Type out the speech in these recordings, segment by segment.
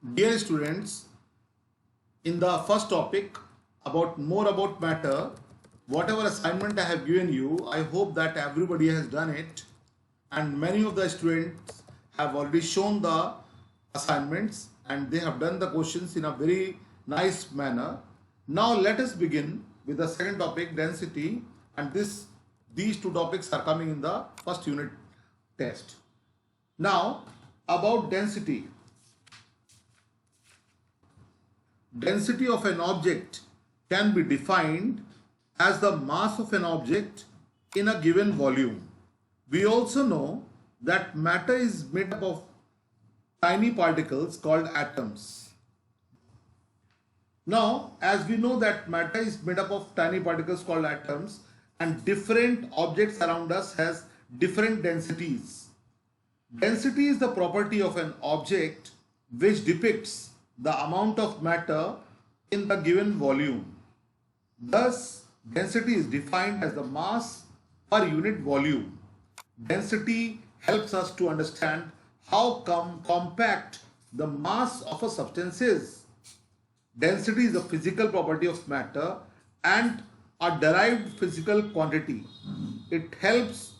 Dear students, in the first topic about more about matter, whatever assignment I have given you, I hope that everybody has done it, and many of the students have already shown the assignments and they have done the questions in a very nice manner. Now let us begin with the second topic, density, and these two topics are coming in the first unit test. Now about density. Density of an object can be defined as the mass of an object in a given volume. We also know that matter is made up of tiny particles called atoms. Now, as we know that matter is made up of tiny particles called atoms, and different objects around us has different densities. Density is the property of an object which depicts the amount of matter in the given volume. Thus, density is defined as the mass per unit volume. Density helps us to understand how compact the mass of a substance is. Density is a physical property of matter and a derived physical quantity. It helps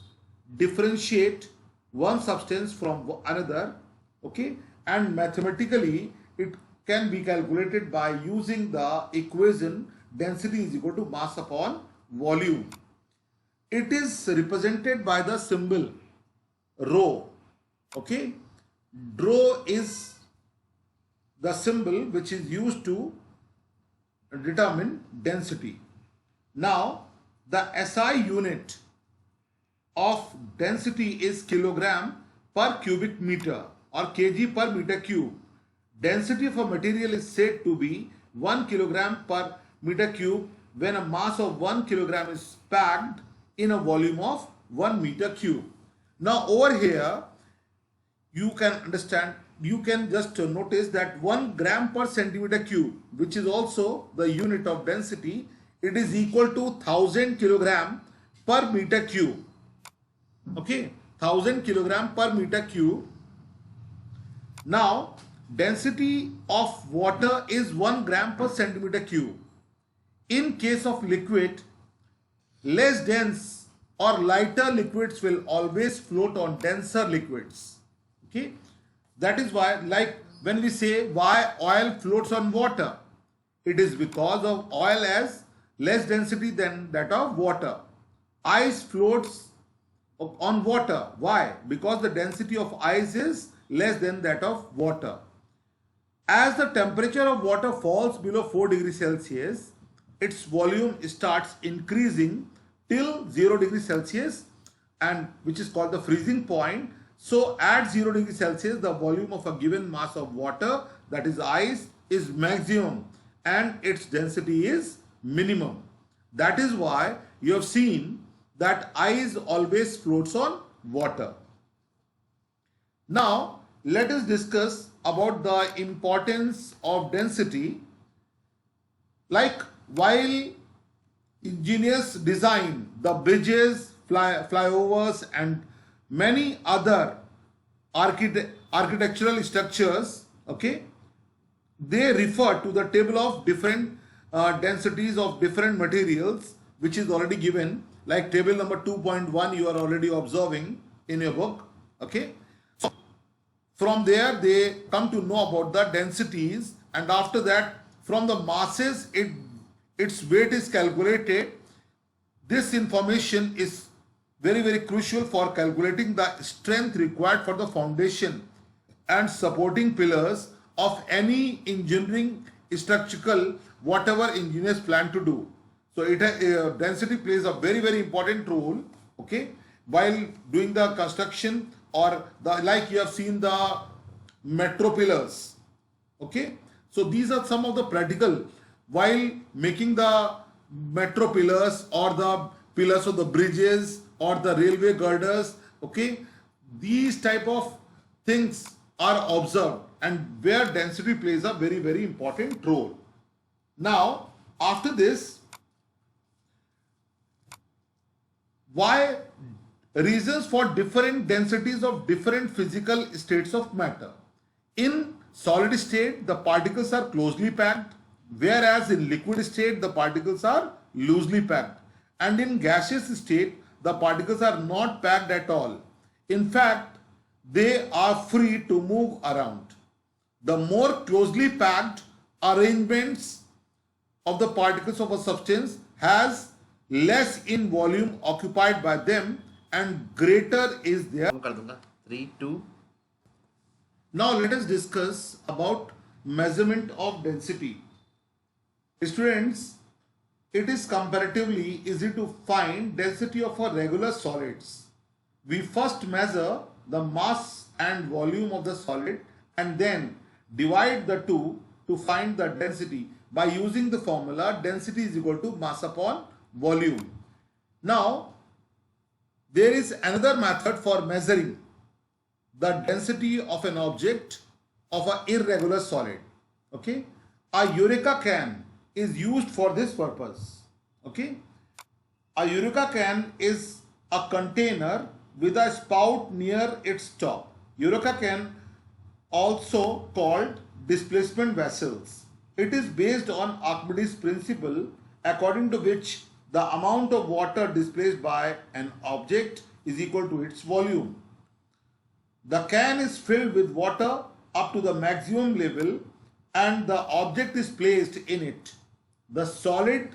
differentiate one substance from another, okay, and mathematically it can be calculated by using the equation density is equal to mass upon volume. It is represented by the symbol rho, okay. Rho is the symbol which is used to determine density. Now the SI unit of density is kilogram per cubic meter or kg per meter cube. Density of a material is said to be 1 kilogram per meter cube when a mass of 1 kilogram is packed in a volume of 1 meter cube. Now over here you can understand, you can just notice that 1 gram per centimeter cube, which is also the unit of density, it is equal to 1000 kilogram per meter cube. Okay, 1000 kilogram per meter cube. Now density of water is 1 gram per centimeter cube. In case of liquid, less dense or lighter liquids will always float on denser liquids. Okay, that is why, like when we say why oil floats on water, it is because of oil has less density than that of water. Ice floats on water. Why? Because the density of ice is less than that of water. As the temperature of water falls below 4 degrees Celsius, its volume starts increasing till 0 degrees Celsius, and which is called the freezing point. So at 0 degrees Celsius, the volume of a given mass of water, that is ice, is maximum and its density is minimum. That is why you have seen that ice always floats on water. Now let us discuss about the importance of density. Like while engineers design the bridges, flyovers and many other architectural structures, okay, they refer to the table of different densities of different materials, which is already given, like table number 2.1 you are already observing in your book, okay. So from there they come to know about the densities, and after that from the masses its weight is calculated. This information is very crucial for calculating the strength required for the foundation and supporting pillars of any engineering structural whatever engineers plan to do. So density plays a very important role, okay, while doing the construction, or the, like you have seen the metro pillars, okay. So these are some of the practical while making the metro pillars or the pillars of the bridges or the railway girders, okay. These type of things are observed and where density plays a very important role. Now after this, why reasons for different densities of different physical states of matter. In solid state, the particles are closely packed, whereas in liquid state, the particles are loosely packed. And in gaseous state, the particles are not packed at all. In fact, they are free to move around. The more closely packed arrangements of the particles of a substance has less in volume occupied by them and greater is their. 3, 2. Now let us discuss about measurement of density. Students, it is comparatively easy to find density of a regular solids. We first measure the mass and volume of the solid and then divide the two to find the density by using the formula density is equal to mass upon volume. Now, there is another method for measuring the density of an object of an irregular solid. Okay, a Eureka can is used for this purpose. Okay, a Eureka can is a container with a spout near its top. Eureka can also called displacement vessels. It is based on Archimedes' principle, according to which the amount of water displaced by an object is equal to its volume. The can is filled with water up to the maximum level and the object is placed in it. The solid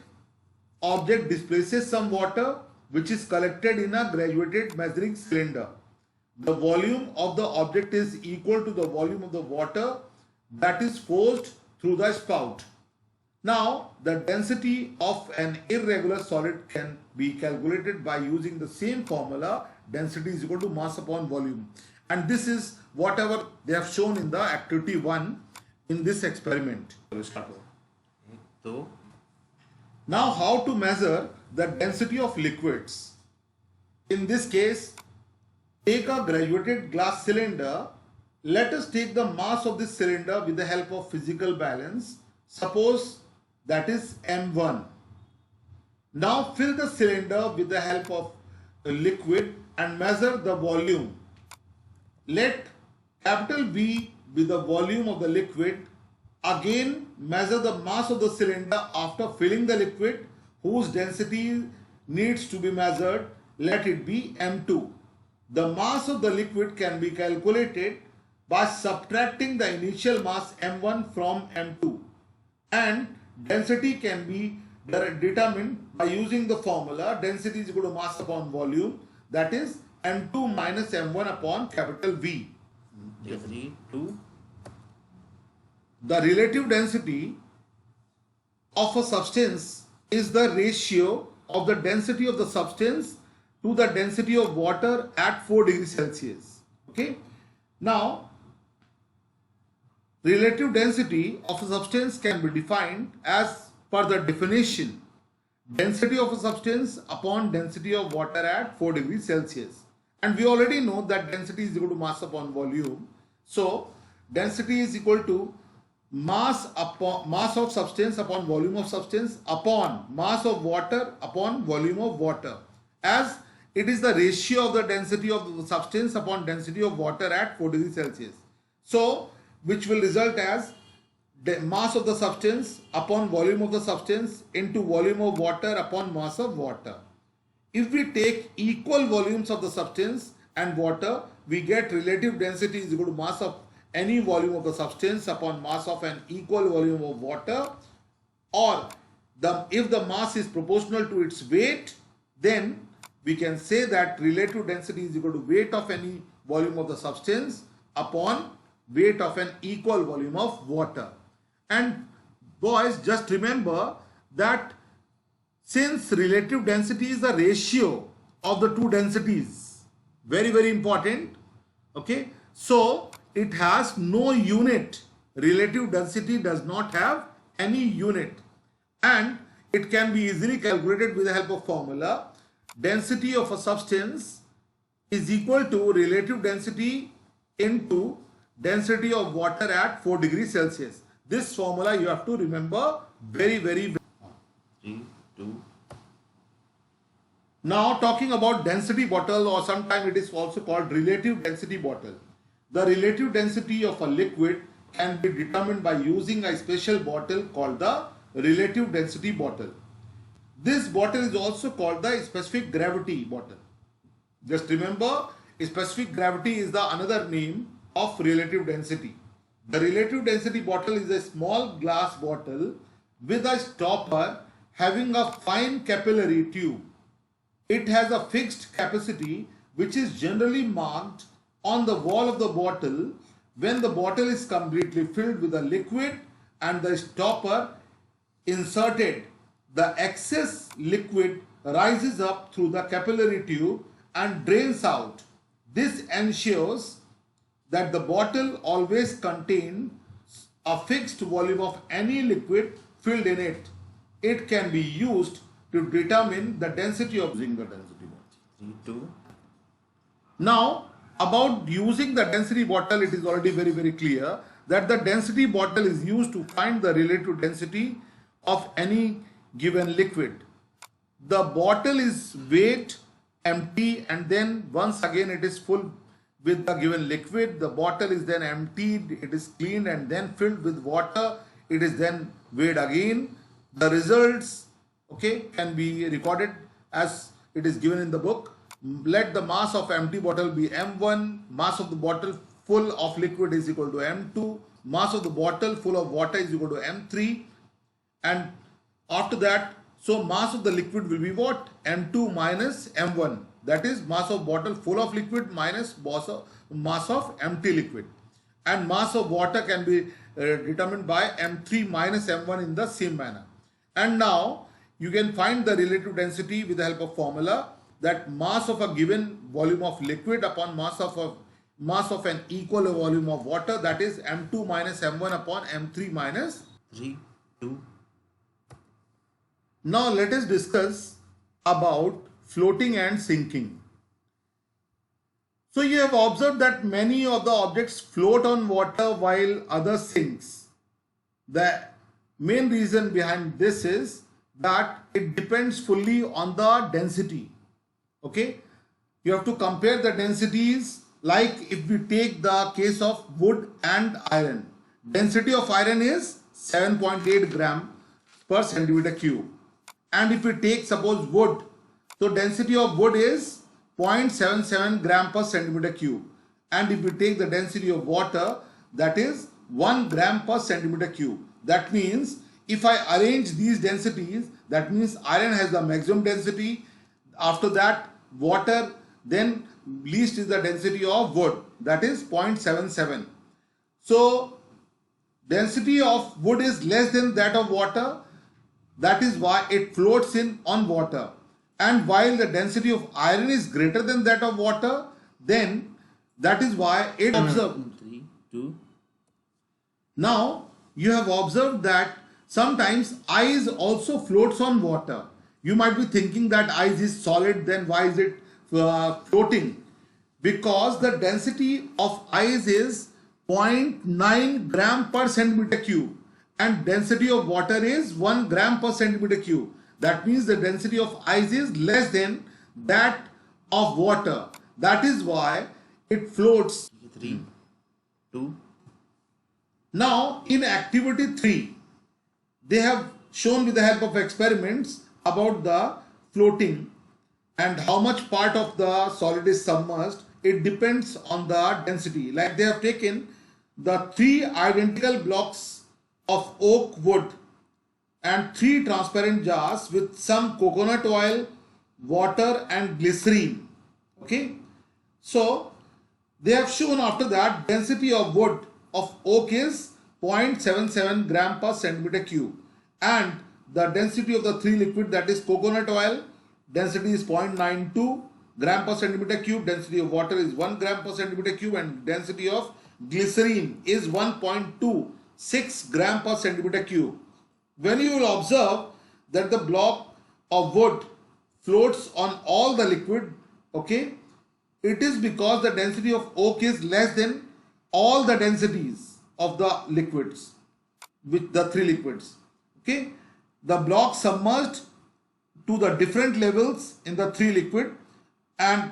object displaces some water which is collected in a graduated measuring cylinder. The volume of the object is equal to the volume of the water that is forced through the spout. Now, the density of an irregular solid can be calculated by using the same formula, density is equal to mass upon volume. And this is whatever they have shown in the activity 1 in this experiment. Now, how to measure the density of liquids? In this case, take a graduated glass cylinder. Let us take the mass of this cylinder with the help of physical balance. Suppose that is M1. Now fill the cylinder with the help of a liquid and measure the volume. Let capital V be the volume of the liquid. Again measure the mass of the cylinder after filling the liquid whose density needs to be measured. Let it be M2. The mass of the liquid can be calculated by subtracting the initial mass M1 from M2, and density can be determined by using the formula density is equal to mass upon volume, that is M2 minus M1 upon capital V. 3, 2. The relative density of a substance is the ratio of the density of the substance to the density of water at 4 degrees Celsius. Okay. Now, relative density of a substance can be defined as per the definition density of a substance upon density of water at 4 degrees Celsius. And we already know that density is equal to mass upon volume. So, density is equal to mass of substance upon volume of substance upon mass of water upon volume of water, as it is the ratio of the density of the substance upon density of water at 4 degrees Celsius. So, which will result as the mass of the substance upon volume of the substance into volume of water upon mass of water. If we take equal volumes of the substance and water, we get relative density is equal to mass of any volume of the substance upon mass of an equal volume of water, or if the mass is proportional to its weight, then we can say that relative density is equal to weight of any volume of the substance upon weight of an equal volume of water. And boys, just remember that since relative density is the ratio of the two densities, very, very important, okay, so it has no unit. Relative density does not have any unit, and it can be easily calculated with the help of formula. Density of a substance is equal to relative density into density of water at 4 degrees Celsius. This formula you have to remember very, very well. 3, 2. Now talking about density bottle, or sometimes it is also called relative density bottle. The relative density of a liquid can be determined by using a special bottle called the relative density bottle. This bottle is also called the specific gravity bottle. Just remember, specific gravity is the another name of relative density. The relative density bottle is a small glass bottle with a stopper having a fine capillary tube. It has a fixed capacity which is generally marked on the wall of the bottle when the bottle is completely filled with a liquid and the stopper inserted. The excess liquid rises up through the capillary tube and drains out. This ensures that the bottle always contains a fixed volume of any liquid filled in it. It can be used to determine the density of using the density bottle. 3, 2. Now, about using the density bottle, it is already very clear that the density bottle is used to find the relative density of any given liquid. The bottle is weighed empty and then once again it is full with the given liquid. The bottle is then emptied, it is cleaned and then filled with water. It is then weighed again. The results, okay, can be recorded as it is given in the book. Let the mass of empty bottle be M1, mass of the bottle full of liquid is equal to M2, mass of the bottle full of water is equal to M3, and after that, so mass of the liquid will be what? M2 minus M1. That is mass of bottle full of liquid minus mass of empty liquid. And mass of water can be determined by M3 minus M1 in the same manner. And now you can find the relative density with the help of formula, that mass of a given volume of liquid upon mass of an equal volume of water, that is M2 minus M1 upon M3 minus 3, 2. Now let us discuss about floating and sinking. So you have observed that many of the objects float on water while others sinks. The main reason behind this is that it depends fully on the density. Okay, you have to compare the densities, like if we take the case of wood and iron. Density of iron is 7.8 gram per centimeter cube. And if we take suppose wood, so density of wood is 0.77 gram per centimeter cube. And if we take the density of water, that is 1 gram per centimeter cube. That means if I arrange these densities, that means iron has the maximum density. After that, water, then least is the density of wood, that is 0.77. So density of wood is less than that of water. That is why it floats on water. And while the density of iron is greater than that of water, then that is why it observed. 3, 2. Now you have observed that sometimes ice also floats on water. You might be thinking that ice is solid, then why is it floating? Because the density of ice is 0.9 gram per centimeter cube and density of water is 1 gram per centimeter cube. That means the density of ice is less than that of water. That is why it floats. 3, 2. Now in activity 3, they have shown with the help of experiments about the floating and how much part of the solid is submerged. It depends on the density. Like they have taken the 3 identical blocks of oak wood and 3 transparent jars with some coconut oil, water and glycerine. Okay, so they have shown after that density of wood of oak is 0.77 gram per centimeter cube, and the density of the 3 liquid, that is coconut oil, density is 0.92 gram per centimeter cube, density of water is 1 gram per centimeter cube, and density of glycerine is 1.26 gram per centimeter cube. When you will observe that the block of wood floats on all the liquid, okay, it is because the density of oak is less than all the densities of the liquids, with the 3 liquids. Okay, the block submerged to the different levels in the 3 liquid, and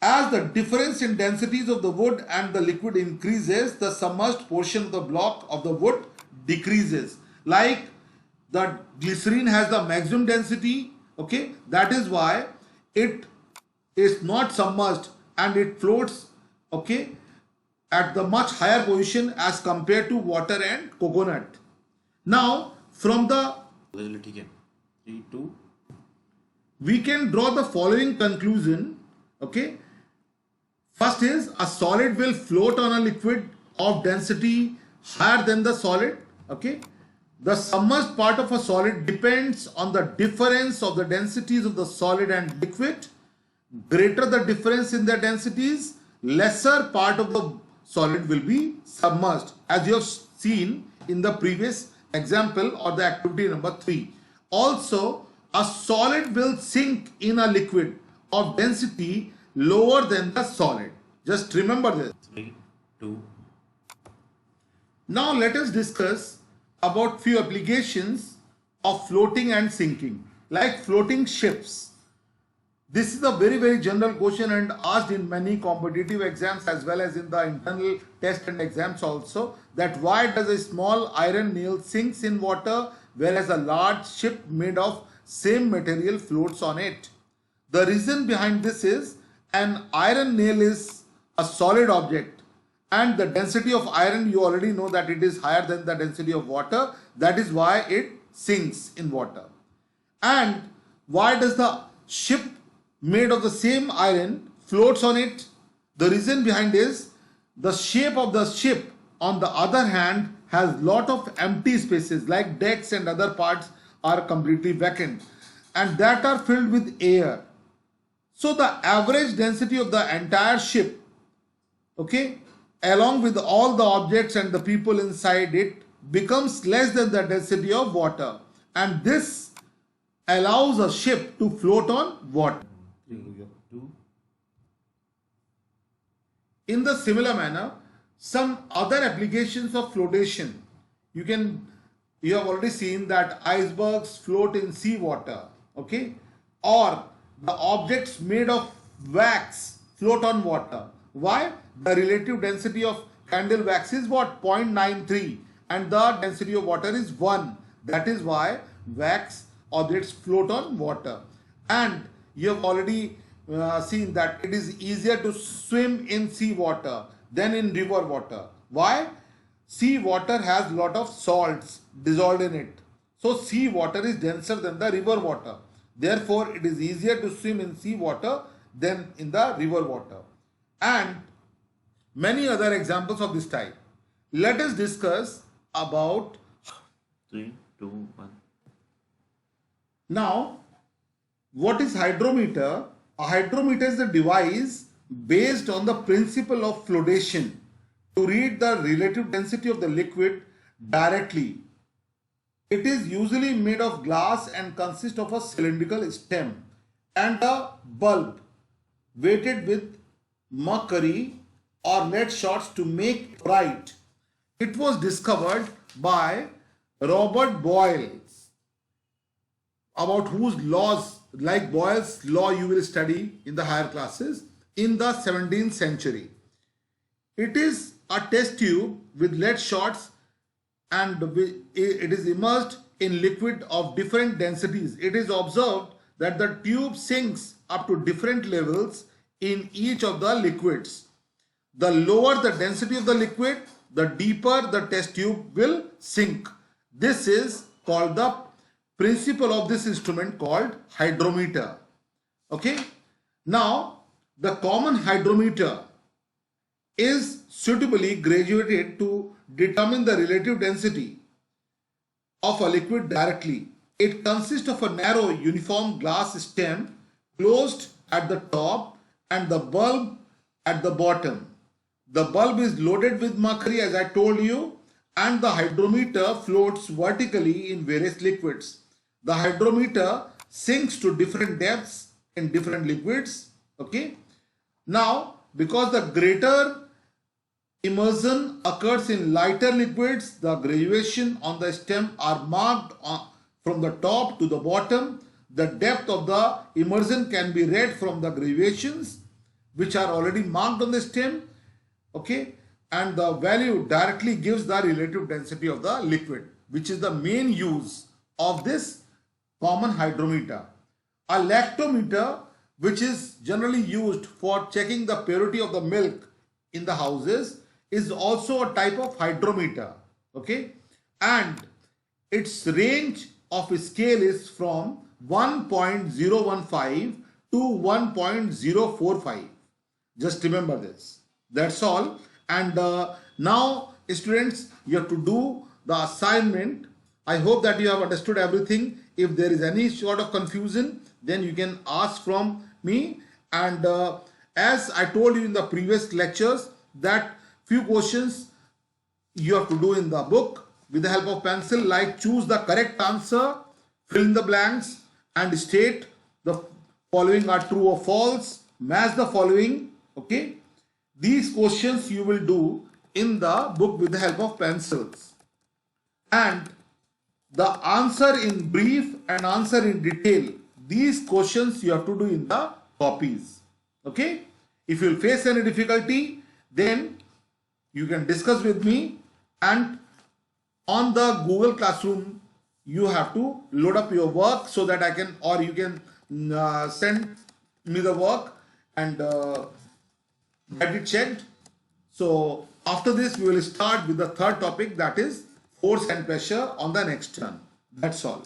As the difference in densities of the wood and the liquid increases, the submerged portion of the block of the wood decreases. Like the glycerine has the maximum density, okay, that is why it is not submerged and it floats, okay, at the much higher position as compared to water and coconut. Now from the ठीक है 3 2 we can draw the following conclusion, okay. First is a solid will float on a liquid of density higher than the solid, okay. The submerged part of a solid depends on the difference of the densities of the solid and liquid. Greater the difference in their densities, lesser part of the solid will be submerged, as you have seen in the previous example or the activity number 3. Also, a solid will sink in a liquid of density lower than the solid. Just remember this. 3 2 Now let us discuss about few applications of floating and sinking, like floating ships. This is a very general question and asked in many competitive exams as well as in the internal test and exams also, that why does a small iron nail sinks in water whereas a large ship made of same material floats on it. The reason behind this is an iron nail is a solid object and the density of iron, you already know that it is higher than the density of water. That is why it sinks in water. And why does the ship made of the same iron floats on it? The reason behind is the shape of the ship on the other hand has lot of empty spaces, like decks and other parts are completely vacant and that are filled with air. So the average density of the entire ship, okay, along with all the objects and the people inside it, becomes less than the density of water, and this allows a ship to float on water. 3 2 In the similar manner, some other applications of flotation, you have already seen that icebergs float in sea water, okay, or the objects made of wax float on water. Why? The relative density of candle wax is what? 0.93 and the density of water is 1. That is why wax objects float on water. And you have already seen that it is easier to swim in sea water than in river water. Why? Sea water has lot of salts dissolved in it. So sea water is denser than the river water. Therefore, it is easier to swim in sea water than in the river water. And many other examples of this type. Let us discuss about 3 2 1 now what is hydrometer. A hydrometer is a device based on the principle of flotation to read the relative density of the liquid directly. It is usually made of glass and consists of a cylindrical stem and a bulb weighted with mercury or lead shots to make it bright. It was discovered by Robert Boyle, about whose laws, like Boyle's law, you will study in the higher classes, in the 17th century. It is a test tube with lead shots and it is immersed in liquid of different densities. It is observed that the tube sinks up to different levels in each of the liquids. The lower the density of the liquid, the deeper the test tube will sink. This is called the principle of this instrument called hydrometer. Okay. Now, the common hydrometer is suitably graduated to determine the relative density of a liquid directly. It consists of a narrow uniform glass stem closed at the top and the bulb at the bottom. The bulb is loaded with mercury, as I told you, and the hydrometer floats vertically in various liquids. The hydrometer sinks to different depths in different liquids. Okay. Now, because the greater immersion occurs in lighter liquids, the graduation on the stem are marked from the top to the bottom. The depth of the immersion can be read from the graduations, which are already marked on the stem, okay, and the value directly gives the relative density of the liquid, which is the main use of this common hydrometer. A lactometer, which is generally used for checking the purity of the milk in the houses, is also a type of hydrometer, okay, and its range of scale is from 1.015 to 1.045. Just remember this. That's all. And now students, you have to do the assignment. I hope that you have understood everything. If there is any sort of confusion, then you can ask from me. And as I told you in the previous lectures, that few questions you have to do in the book with the help of pencil, like choose the correct answer, fill in the blanks, and state the following are true or false, match the following, okay. These questions you will do in the book with the help of pencils. And the answer in brief and answer in detail, these questions you have to do in the copies, okay. If you face any difficulty, then you can discuss with me, and on the Google Classroom you have to load up your work so that I can, or you can send me the work and get it checked. So after this we will start with the third topic, that is force and pressure, on the next turn. That's all.